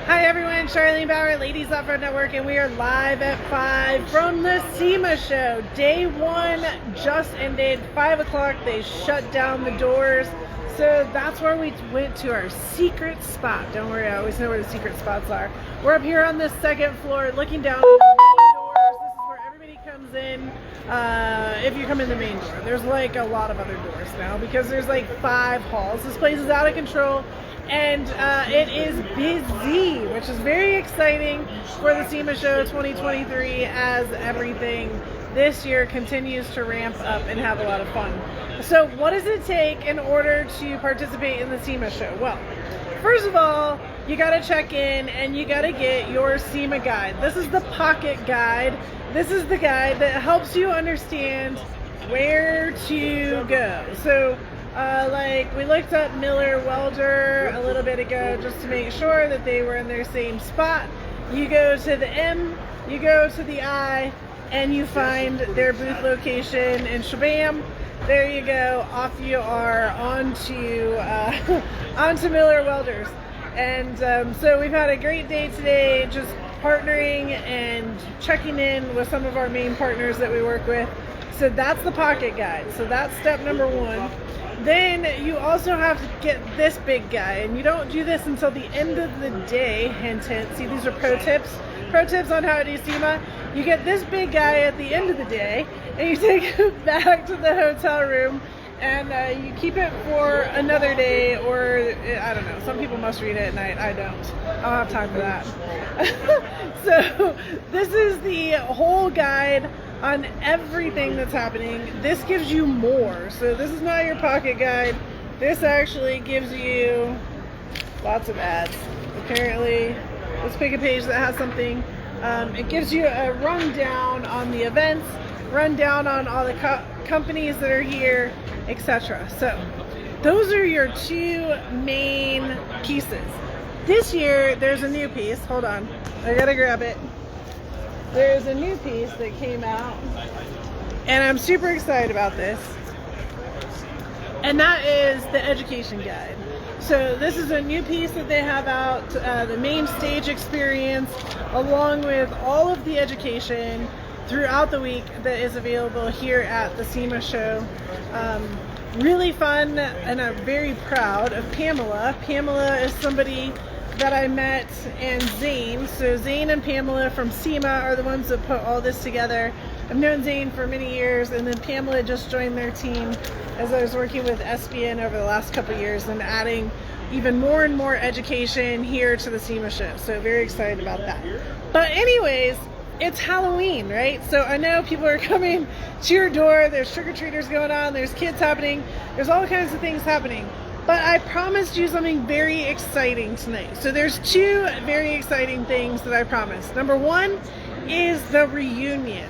Hi everyone, Charlene Bauer, Ladies Off-Road Network, and we are live at 5 from the SEMA Show. Day 1 just ended, 5 o'clock, they shut down the doors. So that's where we went to our secret spot. Don't worry, I always know where the secret spots are. We're up here on the second floor looking down at the main doors. This is where everybody comes in if you come in the main door. There's like a lot of other doors now because there's like 5 halls. This place is out of control. And it is busy, which is very exciting for the SEMA Show 2023 as everything this year continues to ramp up and have a lot of fun. So what does it take in order to participate in the SEMA Show? Well, first of all, you got to check in and you got to get your SEMA guide. This is the pocket guide. This is the guide that helps you understand where to go. So like we looked up Miller Welder a little bit ago just to make sure that they were in their same spot. You go to the M, you go to the I, and you find their booth location, and shabam, there you go, off you are onto Miller Welders. And so we've had a great day today, just partnering and checking in with some of our main partners that we work with. So that's the pocket guide. So that's step number 1. Then you also have to get this big guy, and you don't do this until the end of the day. Hint, hint. See, these are pro tips on how to do SEMA. You get this big guy at the end of the day, and you take it back to the hotel room, and you keep it for another day, or I don't know. Some people must read it at night. I don't. I don't have time for that. So this is the whole guide on everything that's happening. This gives you more. So this is not your pocket guide. This actually gives you lots of ads. Apparently, let's pick a page that has something. It gives you a rundown on the events, rundown on all the companies that are here, etc. So those are your 2 main pieces. This year, there's a new piece. Hold on, I gotta grab it. There's a new piece that came out, and I'm super excited about this, and that is the education guide. So this is a new piece that they have out, the main stage experience, along with all of the education throughout the week that is available here at the SEMA Show. Really fun, and I'm very proud of Pamela. Pamela is somebody that I met, and Zane. So Zane and Pamela from SEMA are the ones that put all this together. I've known Zane for many years, and then Pamela just joined their team as I was working with SBN over the last couple of years and adding even more and more education here to the SEMA Show. So very excited about that. But anyways, it's Halloween, right? So I know people are coming to your door. There's trick-or-treaters going on. There's kids happening. There's all kinds of things happening. But I promised you something very exciting tonight. So there's 2 very exciting things that I promised. Number 1 is the reunion.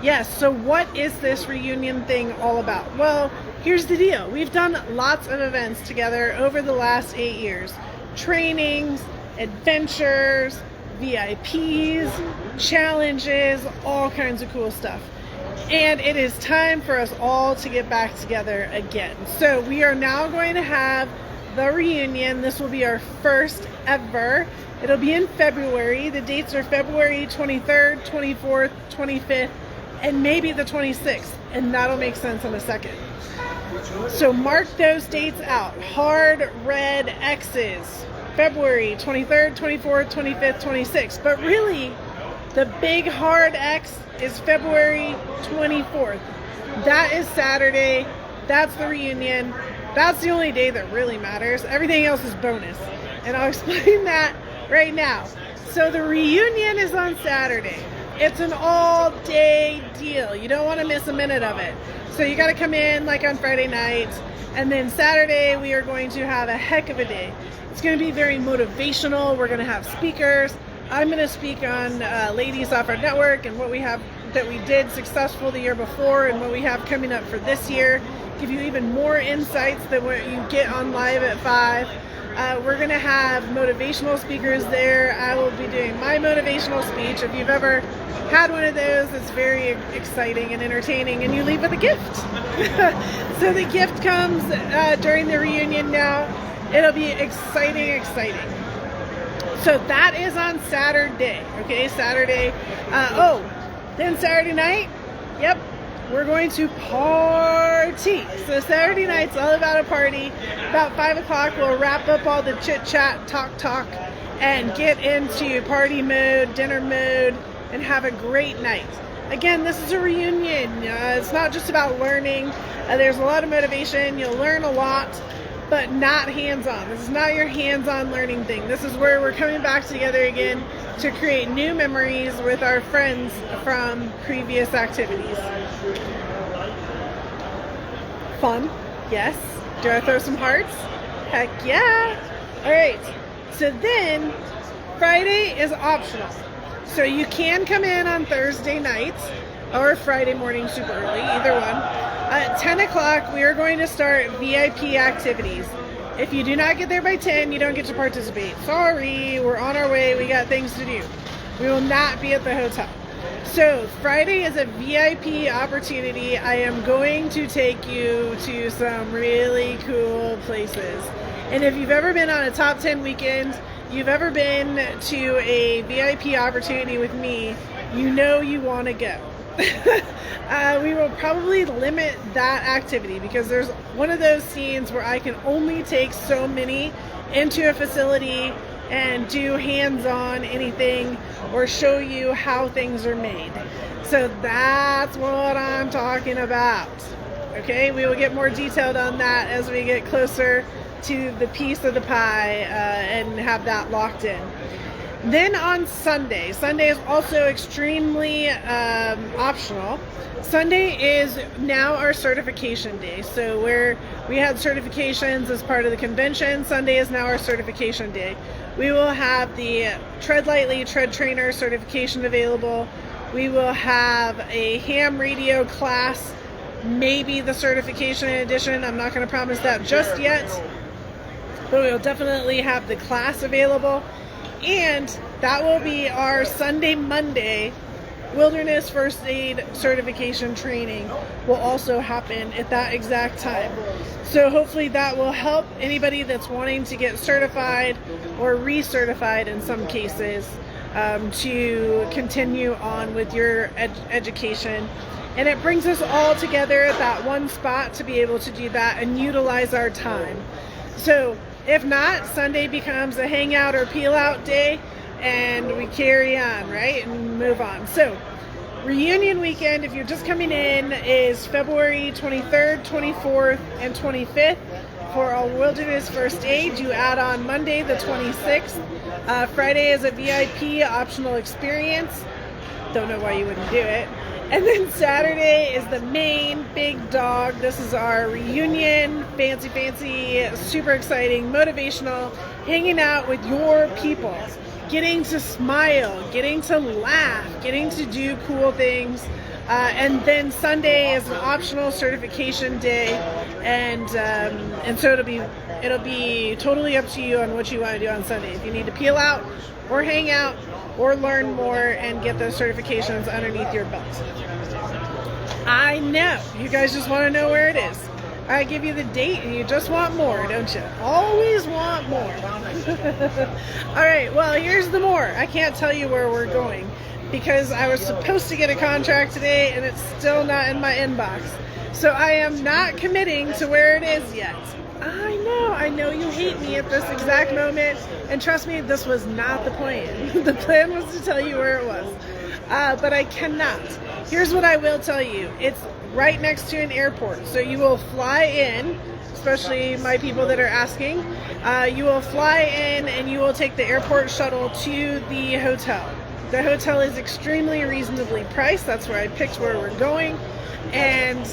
Yes, so what is this reunion thing all about? Well, here's the deal. We've done lots of events together over the last 8 years. Trainings, adventures, VIPs, challenges, all kinds of cool stuff. And it is time for us all to get back together again. So we are now going to have the reunion. This will be our first ever. It'll be in February. The dates are February 23rd, 24th, 25th, and maybe the 26th. And that'll make sense in a second. So mark those dates out. Hard red X's. February 23rd, 24th, 25th, 26th. But really, the big hard X is February 24th. That is Saturday. That's the reunion. That's the only day that really matters. Everything else is bonus. And I'll explain that right now. So the reunion is on Saturday. It's an all-day deal. You don't want to miss a minute of it. So you got to come in like on Friday night. And then Saturday, we are going to have a heck of a day. It's going to be very motivational. We're going to have speakers. I'm going to speak on Ladies Off-Road Network and what we have that we did successful the year before and what we have coming up for this year. Give you even more insights than what you get on Live at 5. We're going to have motivational speakers there. I will be doing my motivational speech. If you've ever had one of those, it's very exciting and entertaining, and you leave with a gift. So the gift comes during the reunion now. It'll be exciting. So that is on Saturday, okay, Saturday. Then Saturday night, yep, we're going to party. So Saturday night's all about a party. About 5 o'clock, we'll wrap up all the chit chat, talk, and get into party mode, dinner mode, and have a great night. Again, this is a reunion. It's not just about learning. There's a lot of motivation. You'll learn a lot, but not hands-on. This is not your hands-on learning thing. This is where we're coming back together again to create new memories with our friends from previous activities. Fun? Yes. Do I throw some hearts? Heck yeah. All right. So then Friday is optional. So you can come in on Thursday nights or Friday morning super early, either one. At 10 o'clock, we are going to start VIP activities. If you do not get there by 10, you don't get to participate. Sorry, we're on our way. We got things to do. We will not be at the hotel. So Friday is a VIP opportunity. I am going to take you to some really cool places. And if you've ever been on a top 10 weekend, you've ever been to a VIP opportunity with me, you know you want to go. We will probably limit that activity because there's one of those scenes where I can only take so many into a facility and do hands-on anything or show you how things are made. So that's what I'm talking about. Okay, we will get more detailed on that as we get closer to the piece of the pie and have that locked in. Then on Sunday is also extremely optional. Sunday is now our certification day. So where we had certifications as part of the convention, Sunday is now our certification day. We will have the Tread Lightly Tread Trainer certification available. We will have a ham radio class, maybe the certification edition. I'm not going to promise that just yet, but we'll definitely have the class available. And that will be our Sunday, Monday Wilderness First Aid certification training will also happen at that exact time. So hopefully that will help anybody that's wanting to get certified or recertified in some cases to continue on with your education. And it brings us all together at that one spot to be able to do that and utilize our time. So if not, Sunday becomes a hangout or peel out day and we carry on, right? And move on. So reunion weekend, if you're just coming in, is February 23rd, 24th, and 25th for a Wilderness First Aid. You add on Monday the 26th. Friday is a VIP optional experience. Don't know why you wouldn't do it. And then Saturday is the main big dog. This is our reunion, fancy, super exciting, motivational, hanging out with your people, getting to smile, getting to laugh, getting to do cool things. And then Sunday is an optional certification day, and so it'll be totally up to you on what you want to do on Sunday. If you need to peel out or hang out or learn more and get those certifications underneath your belt. I know you guys just want to know where it is. I give you the date and you just want more, don't you? Always want more. All right, well, here's the more. I can't tell you where we're going because I was supposed to get a contract today and it's still not in my inbox. So I am not committing to where it is yet. I know you hate me at this exact moment, and trust me, this was not the plan. The plan was to tell you where it was, but I cannot. Here's what I will tell you. It's right next to an airport, so you will fly in, especially my people that are asking. You will fly in and you will take the airport shuttle to the hotel. The hotel is extremely reasonably priced. That's where I picked where we're going, and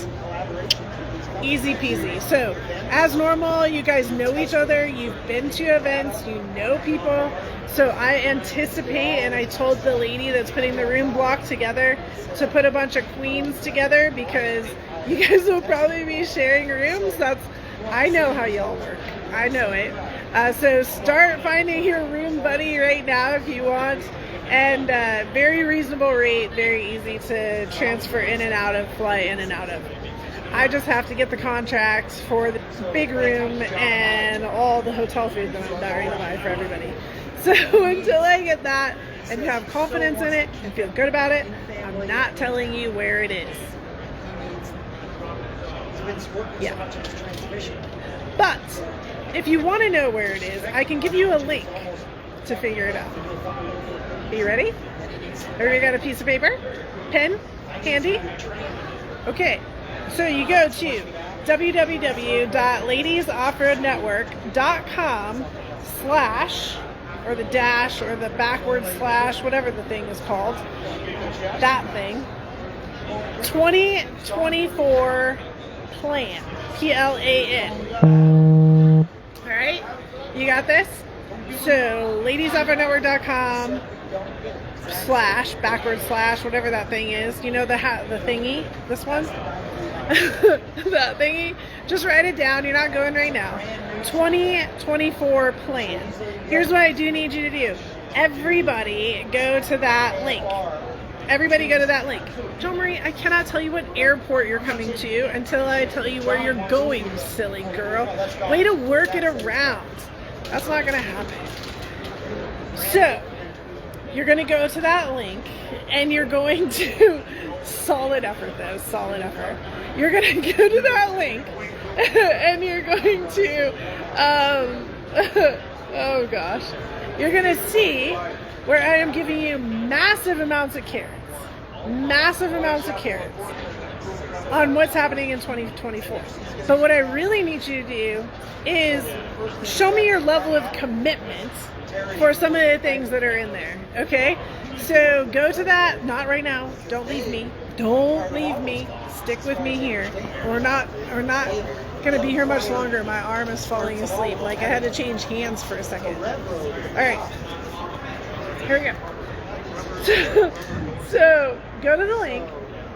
easy peasy. So as normal, you guys know each other, you've been to events, you know people. So I anticipate, and I told the lady that's putting the room block together to put a bunch of queens together because you guys will probably be sharing rooms. I know how y'all work. I know it. So start finding your room buddy right now if you want. And very reasonable rate, very easy to transfer in and out of, fly in and out of. I just have to get the contract for the big room and all the hotel food that I'm ready to buy for everybody. So until I get that and have confidence in it and feel good about it, I'm not telling you where it is. Yeah. But if you want to know where it is, I can give you a link to figure it out. Are you ready? Everybody got a piece of paper? Pen? Handy? Okay. So you go to www.ladiesoffroadnetwork.com/ or the dash or the backward slash, whatever the thing is called. That thing. 2024 plan. PLAN. Alright? You got this? So ladiesoffroadnetwork.com / backward slash, whatever that thing is. You know the thingy? This one? That thingy? Just write it down. You're not going right now. 2024 plan. Here's what I do need you to do. Everybody go to that link. Everybody go to that link. John Marie, I cannot tell you what airport you're coming to until I tell you where you're going, silly girl. Way to work it around. That's not going to happen. So, you're going to go to that link and you're going to, solid effort though, solid effort. You're going to go to that link and you're going to, oh gosh, you're going to see where I am giving you massive amounts of carrots on what's happening in 2024. But what I really need you to do is show me your level of commitment for some of the things that are in there, okay? So go to that, not right now, don't leave me, stick with me here. We're not gonna be here much longer. My arm is falling asleep, like I had to change hands for a second. All right, here we go. So go to the link.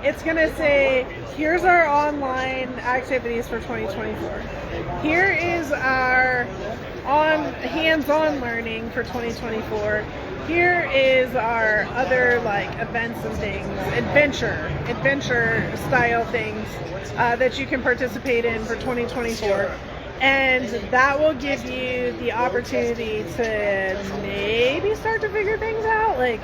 It's gonna say, here's our online activities for 2024. Here is our hands-on learning for 2024. Here is our other like events and things, adventure style things that you can participate in for 2024. And that will give you the opportunity to maybe start to figure things out. Like,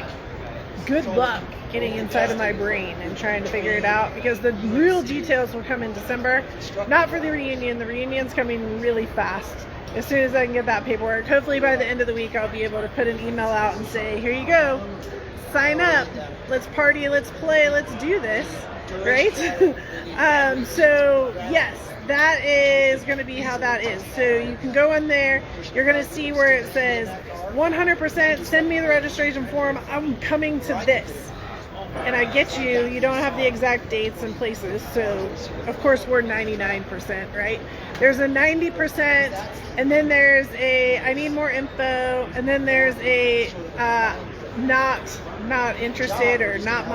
good luck getting inside of my brain and trying to figure it out, because the real details will come in December. Not for the reunion. The reunion's coming really fast. As soon as I can get that paperwork, hopefully by the end of the week, I'll be able to put an email out and say, here you go, sign up, let's party, let's play, let's do this, right? So yes, that is going to be how that is. So you can go in there, you're going to see where it says 100% send me the registration form, I'm coming to this. And I get you don't have the exact dates and places, so of course we're 99%, right? There's a 90%, and then there's a I need more info, and then there's a not interested, or not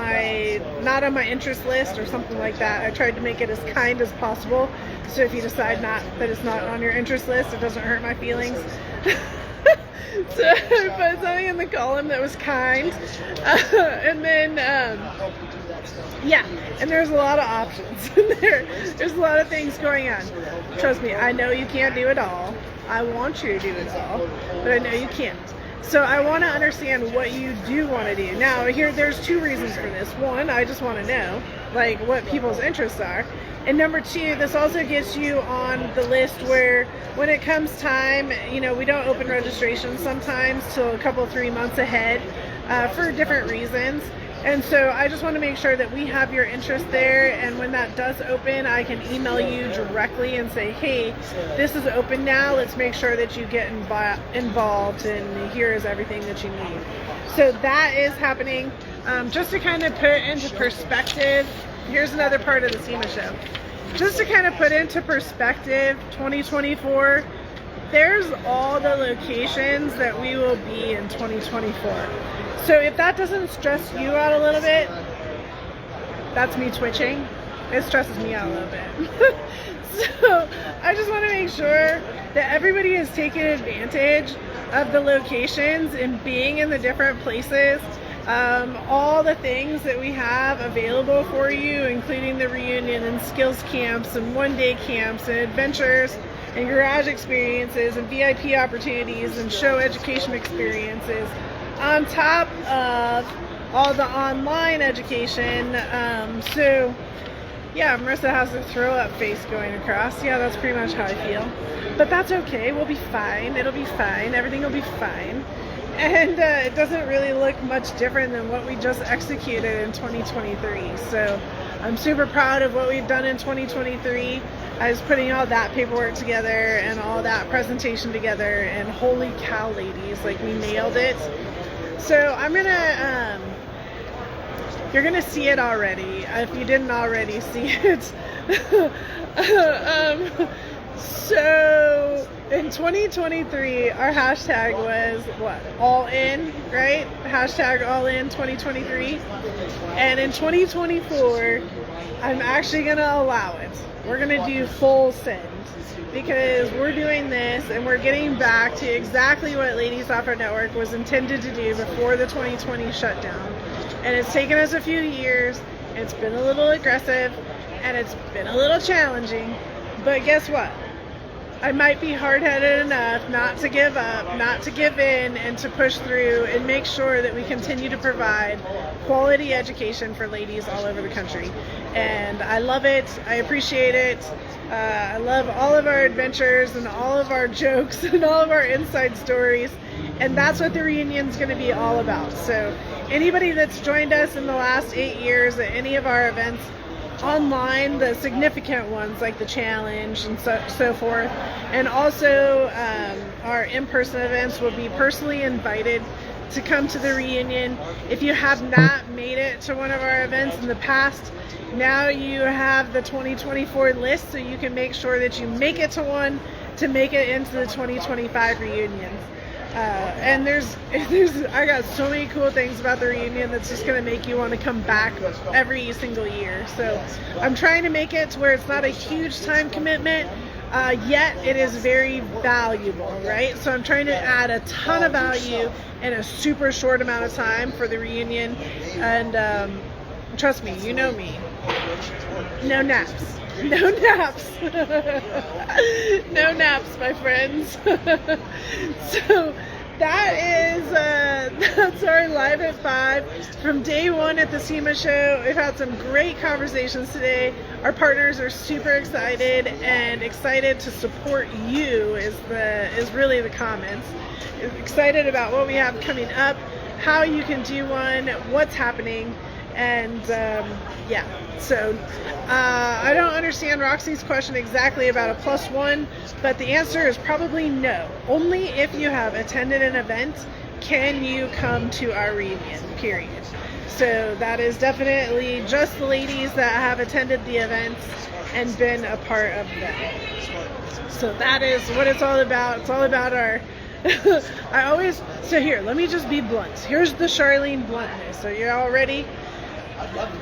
on my interest list, or something like that. I tried to make it as kind as possible, so if you decide that it's not on your interest list, it doesn't hurt my feelings. So I put something in the column that was kind, and then yeah, and there's a lot of options in there. There's a lot of things going on. Trust me, I know you can't do it all. I want you to do it all, but I know you can't. So I want to understand what you do want to do. Now there's two reasons for this. One, I just want to know like what people's interests are. And number two, this also gets you on the list where when it comes time, we don't open registrations sometimes till a couple, 3 months ahead for different reasons. And so I just want to make sure that we have your interest there, and when that does open, I can email you directly and say, hey, this is open now, let's make sure that you get involved, and here is everything that you need. So that is happening. Just to kind of put into perspective, here's another part of the SEMA Show. Just to kind of put into perspective, 2024, there's all the locations that we will be in 2024. So if that doesn't stress you out a little bit, that's me twitching. It stresses me out a little bit. So I just want to make sure that everybody is taking advantage of the locations and being in the different places all the things that we have available for you, including the reunion and skills camps and one-day camps and adventures and garage experiences and VIP opportunities and show education experiences, on top of all the online education. So yeah, Marissa has a throw up face going across. Yeah, that's pretty much how I feel. But that's okay. We'll be fine. It'll be fine. Everything will be fine. And it doesn't really look much different than what we just executed in 2023. So I'm super proud of what we've done in 2023. I was putting all that paperwork together and all that presentation together, and holy cow, ladies, like, we nailed it. So I'm gonna, you're gonna see it already if you didn't already see it. So in 2023, our hashtag was what? All in, right? Hashtag all in 2023. And in 2024, I'm actually gonna allow it. We're gonna do full send, because we're doing this and we're getting back to exactly what Ladies Off-Road Network was intended to do before the 2020 shutdown. And it's taken us a few years, it's been a little aggressive, and it's been a little challenging, but guess what? I might be hard-headed enough not to give up, not to give in, and to push through and make sure that we continue to provide quality education for ladies all over the country. And I love it. I appreciate it. I love all of our adventures and all of our jokes and all of our inside stories. And that's what the reunion is going to be all about. So anybody that's joined us in the last 8 years at any of our events online, the significant ones like the challenge and so forth, and also our in-person events, will be personally invited to come to the reunion. If you have not made it to one of our events in the past, now you have the 2024 list, so you can make sure that you make it to one to make it into the 2025 reunions. And I got so many cool things about the reunion that's just going to make you want to come back every single year. So I'm trying to make it to where it's not a huge time commitment, yet it is very valuable, right? So I'm trying to add a ton of value in a super short amount of time for the reunion. And trust me, you know me. No naps. No naps. No naps, my friends. So that's our Live at 5 from day one at the SEMA Show. We've had some great conversations today. Our partners are super excited and excited to support you is really the comments. Excited about what we have coming up, how you can do one, what's happening. And yeah, so I don't understand Roxy's question exactly about a +1, but the answer is probably no. Only if you have attended an event can you come to our reunion, period. So that is definitely just the ladies that have attended the events and been a part of them. So that is what it's all about. It's all about our so here, let me just be blunt. Here's the Charlene bluntness. So you're all ready?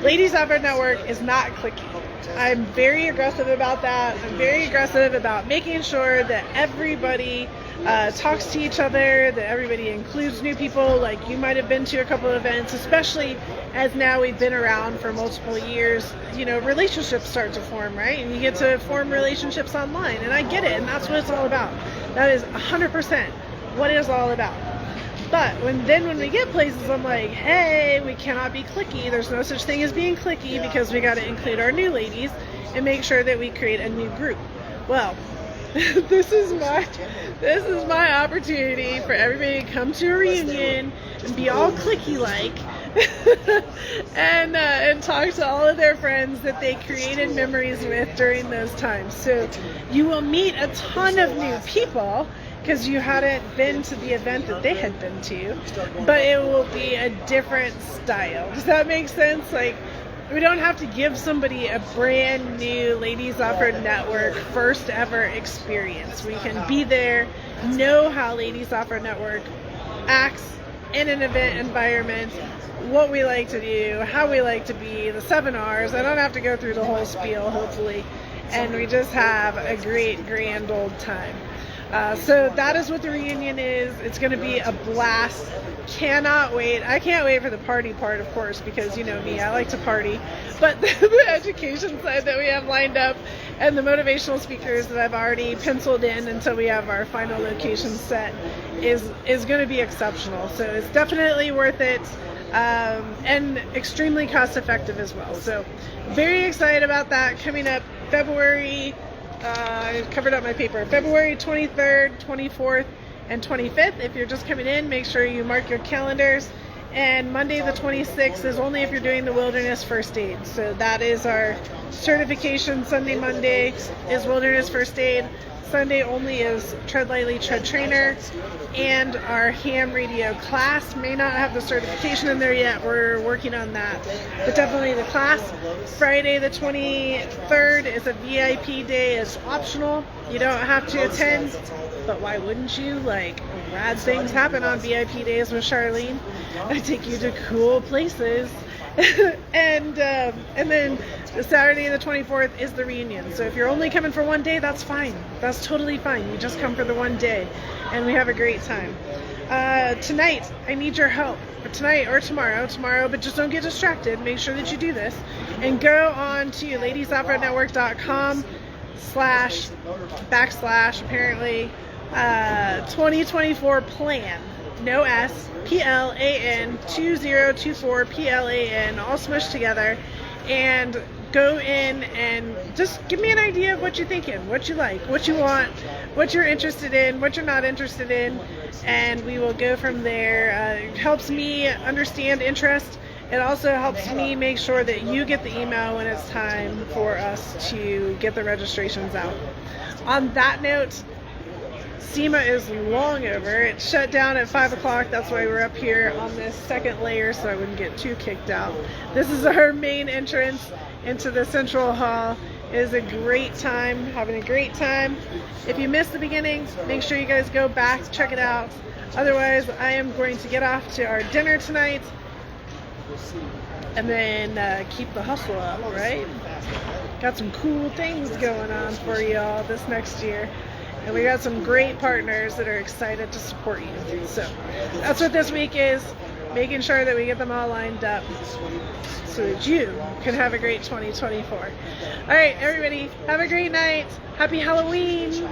Ladies Off-Road Network is not cliquey. I'm very aggressive about that. I'm very aggressive about making sure that everybody talks to each other, that everybody includes new people. Like, you might have been to a couple of events, especially as now we've been around for multiple years. You know, relationships start to form, right? And you get to form relationships online. And I get it, and that's what it's all about. That is 100% what it is all about. But when we get places, I'm like, hey, we cannot be cliquey. There's no such thing as being cliquey, because we got to include our new ladies and make sure that we create a new group. Well, this is my opportunity for everybody to come to a reunion and be all cliquey-like and talk to all of their friends that they created memories with during those times. So you will meet a ton of new people, because you hadn't been to the event that they had been to, but it will be a different style. Does that make sense? Like, we don't have to give somebody a brand new Ladies Off-Road Network first ever experience. We can be there, know how Ladies Off-Road Network acts in an event environment, what we like to do, how we like to be, the 7 R's. I don't have to go through the whole spiel, hopefully, and we just have a great grand old time. So that is what the reunion is. It's going to be a blast. Cannot wait. I can't wait for the party part, of course, because you know me, I like to party. But the education side that we have lined up and the motivational speakers that I've already penciled in until we have our final location set is going to be exceptional. So it's definitely worth it. And extremely cost effective as well. So very excited about that coming up February. I covered up my paper. February 23rd, 24th, and 25th. If you're just coming in, make sure you mark your calendars. And Monday the 26th is only if you're doing the Wilderness First Aid. So that is our certification. Sunday, Monday is Wilderness First Aid. Sunday only is Tread Lightly, Tread Trainer. And our ham radio class may not have the certification in there yet. We're working on that. But definitely the class. Friday the 23rd is a VIP day. It's optional. You don't have to attend. But why wouldn't you? Like, rad things happen on VIP days with Charlene. I take you to cool places. and then the Saturday the 24th is the reunion. So if you're only coming for one day, that's fine. That's totally fine. You just come for the one day and we have a great time. Tonight, I need your help. Tonight or tomorrow, but just don't get distracted. Make sure that you do this and go on to ladiesofroadnetwork.com// apparently 2024 plan. No S, PLAN 2024 PLAN, all smushed together, and go in and just give me an idea of what you're thinking, what you like, what you want, what you're interested in, what you're not interested in, and we will go from there. It helps me understand interest. It also helps me make sure that you get the email when it's time for us to get the registrations out. On that note, SEMA is long over. It shut down at 5 o'clock. That's why we're up here on this second layer so I wouldn't get too kicked out. This is our main entrance into the central hall. It is a great time, having a great time. If you missed the beginning, make sure you guys go back, check it out. Otherwise, I am going to get off to our dinner tonight and then keep the hustle up, right? Got some cool things going on for y'all this next year. And we got some great partners that are excited to support you. So that's what this week is, making sure that we get them all lined up so that you can have a great 2024. All right, everybody, have a great night. Happy Halloween.